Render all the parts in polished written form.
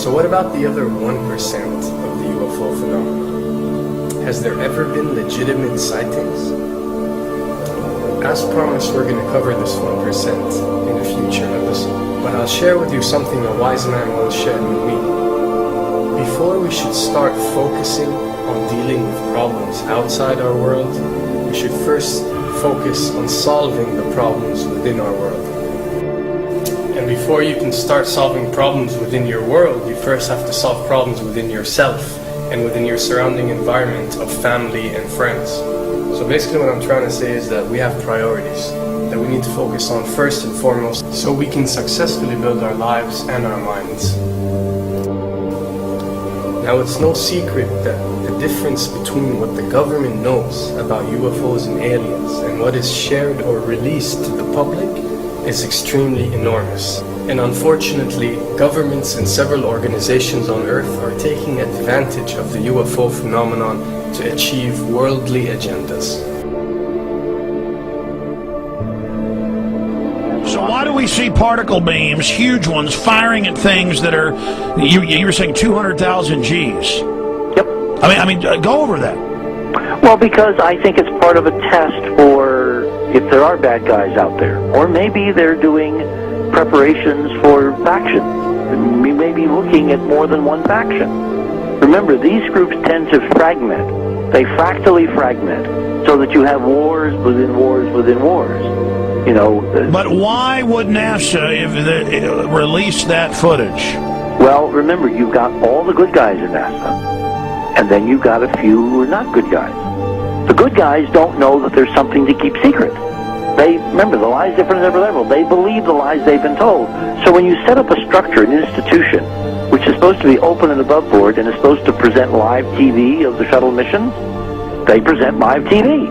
So what about the other 1% of the UFO phenomenon? Has there ever been legitimate sightings? As promised, we're going to cover this 1% in a future episode. But I'll share with you something a wise man once shared with me. Before we should start focusing on dealing with problems outside our world, we should first focus on solving the problems within our world. And before you can start solving problems within your world, you first have to solve problems within yourself and within your surrounding environment of family and friends. So basically what I'm trying to say is that we have priorities that we need to focus on first and foremost so we can successfully build our lives and our minds. Now, it's no secret that the difference between what the government knows about UFOs and aliens and what is shared or released to the public is extremely enormous. And unfortunately, governments and several organizations on Earth are taking advantage of the UFO phenomenon to achieve worldly agendas. So why do we see particle beams, huge ones, firing at things that are, you were saying 200,000 Gs? Yep. I mean, go over that. Well, because I think it's part of a test for if there are bad guys out there. Or maybe they're doing preparations for faction. We may be looking at more than one faction. Remember, these groups tend to fragment. They fractally fragment so that you have wars within wars within wars. You know. But why would NASA release that footage? Well, remember, you've got all the good guys in NASA, and then you've got a few who are not good guys. The good guys don't know that there's something to keep secret. Remember, the lie's different at every level. They believe the lies they've been told. So when you set up a structure, an institution, which is supposed to be open and above board and is supposed to present live TV of the shuttle missions, they present live TV.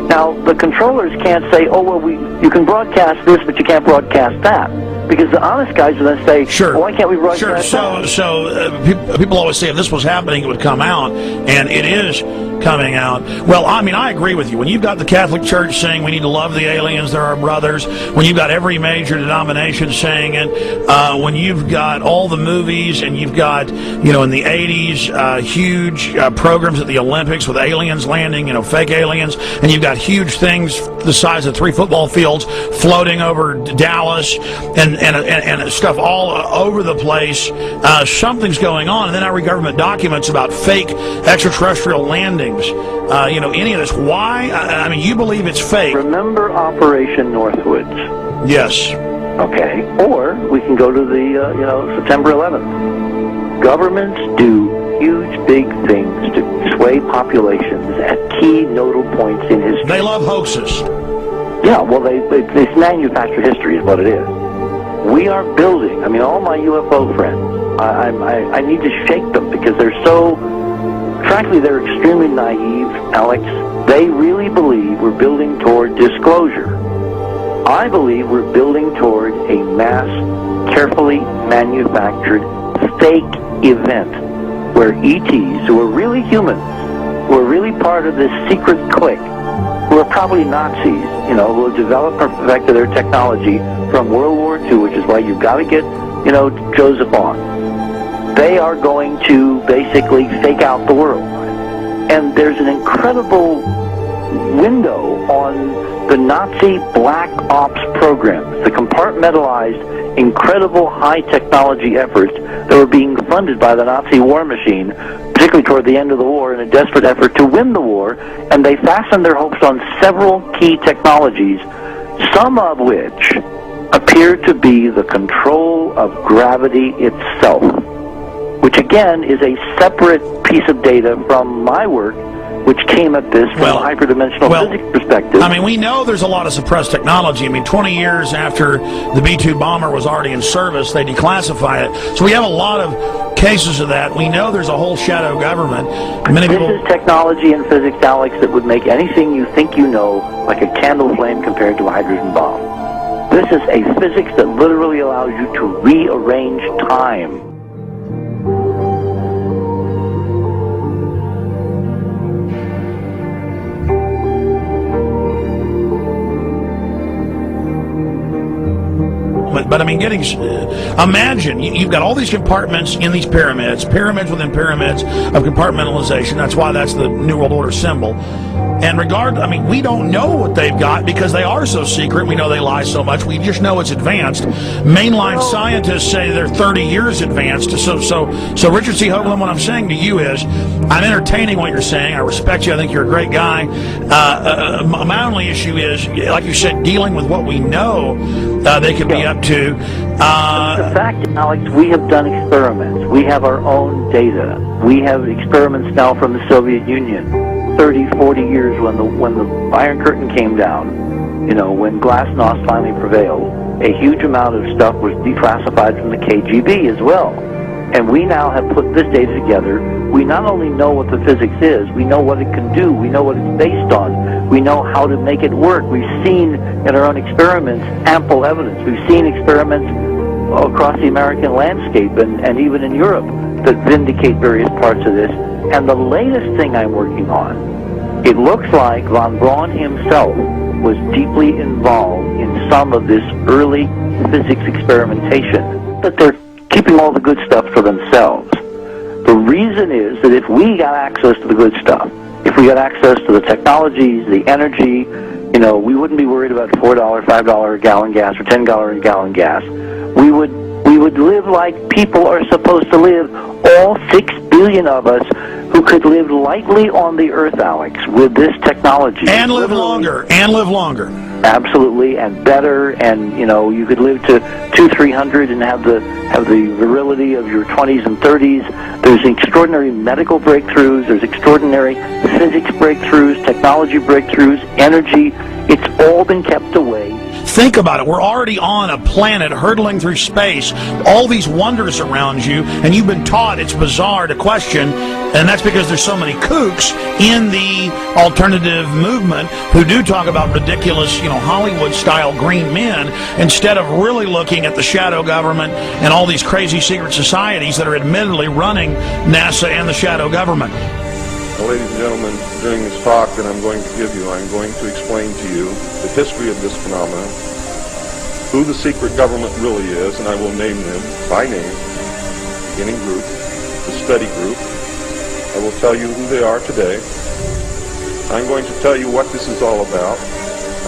Now, the controllers can't say, oh, well, you can broadcast this, but you can't broadcast that. Because the honest guys are going to say, sure. Well, why can't we broadcast that? So people always say if this was happening, it would come out, and it is coming out. Well, I mean, I agree with you. When you've got the Catholic Church saying we need to love the aliens, they're our brothers, when you've got every major denomination saying it, when you've got all the movies, and you've got, in the 80s, huge programs at the Olympics with aliens landing, fake aliens, and you've got huge things the size of 3 football fields floating over Dallas, and stuff all over the place. Something's going on, and then I read government documents about fake extraterrestrial landings. Any of this. Why? I mean, you believe it's fake. Remember Operation Northwoods? Yes. Okay. Or we can go to the, September 11th. Governments do huge, big things to sway populations at key nodal points in history. They love hoaxes. Yeah, well, they manufacture history is what it is. We are building, all my UFO friends, I need to shake them because frankly, they're extremely naive, Alex. They really believe we're building toward disclosure. I believe we're building toward a mass, carefully manufactured, fake event where ETs, who are really humans, who are really part of this secret clique, who are probably Nazis, who have developed and perfected their technology from World War II, which is why you've got to get, Joseph on. They are going to basically fake out the world. And there's an incredible window on the Nazi black ops programs, the compartmentalized, incredible high technology efforts that were being funded by the Nazi war machine, particularly toward the end of the war, in a desperate effort to win the war, and they fastened their hopes on several key technologies, some of which appear to be the control of gravity itself, which again is a separate piece of data from my work, which came at this from a hyperdimensional physics perspective. I mean, we know there's a lot of suppressed technology. 20 years after the B-2 bomber was already in service, they declassify it. So we have a lot of cases of that. We know there's a whole shadow government. This is technology and physics, Alex, that would make anything you think you know like a candle flame compared to a hydrogen bomb. This is a physics that literally allows you to rearrange time. But I mean, imagine you've got all these compartments in these pyramids within pyramids of compartmentalization. That's why that's the New World Order symbol. And we don't know what they've got because they are so secret. We know they lie so much. We just know it's advanced. Mainline scientists say they're 30 years advanced. So Richard C. Hoagland, what I'm saying to you is, I'm entertaining what you're saying. I respect you. I think you're a great guy. My only issue is, like you said, dealing with what we know they could be up to. The fact, Alex, we have done experiments. We have our own data. We have experiments now from the Soviet Union. 30, 40 years when the Iron Curtain came down, when glasnost finally prevailed, a huge amount of stuff was declassified from the KGB as well. And we now have put this data together. We not only know what the physics is, we know what it can do, we know what it's based on, we know how to make it work. We've seen in our own experiments ample evidence. We've seen experiments across the American landscape and even in Europe that vindicate various parts of this. And the latest thing I'm working on, it looks like von Braun himself was deeply involved in some of this early physics experimentation, but they're keeping all the good stuff for themselves. The reason is that if we got access to the good stuff, if we got access to the technologies, the energy, we wouldn't be worried about $4, $5 a gallon gas or $10 a gallon gas. We would live like people are supposed to live, all 6 billion of us who could live lightly on the earth, Alex, with this technology. And live longer. Absolutely, and better, and you could live to 200-300 and have the virility of your 20s and 30s. There's extraordinary medical breakthroughs, there's extraordinary physics breakthroughs, technology breakthroughs, energy. It's all been kept away. Think about it. We're already on a planet hurtling through space, all these wonders around you, and you've been taught it's bizarre to question, and that's because there's so many kooks in the alternative movement who do talk about ridiculous, Hollywood-style green men, instead of really looking at the shadow government and all these crazy secret societies that are admittedly running NASA and the shadow government. Well, ladies and gentlemen, during this talk that I'm going to give you, I'm going to explain to you the history of this phenomenon, who the secret government really is, and I will name them by name, beginning group, the study group. I will tell you who they are today. I'm going to tell you what this is all about.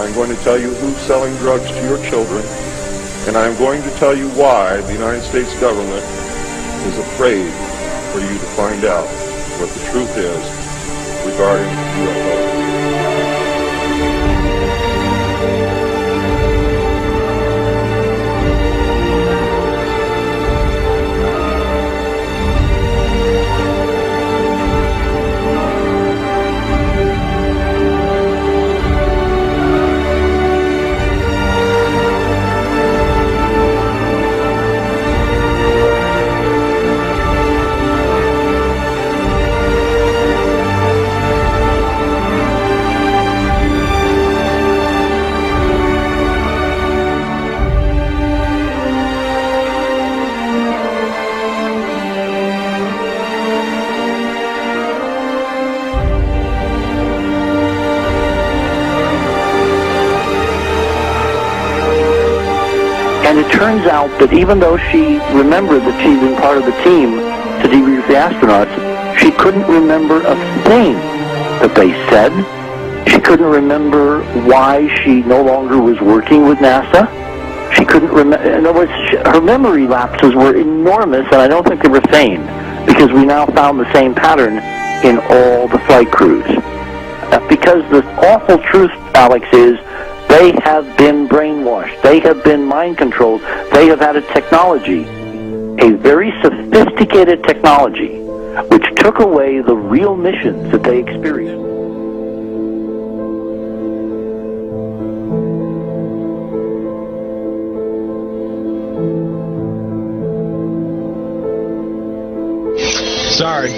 I'm going to tell you who's selling drugs to your children, and I'm going to tell you why the United States government is afraid for you to find out what the truth is regarding UFOs. And it turns out that even though she remembered that she'd been part of the team to debrief the astronauts, she couldn't remember a thing that they said. She couldn't remember why she no longer was working with NASA. She couldn't remember. In other words, her memory lapses were enormous, and I don't think they were feigned, because we now found the same pattern in all the flight crews. Because the awful truth, Alex, is they have been brainwashed. They have been mind controlled. They have had a technology, a very sophisticated technology, which took away the real missions that they experienced. Sorry.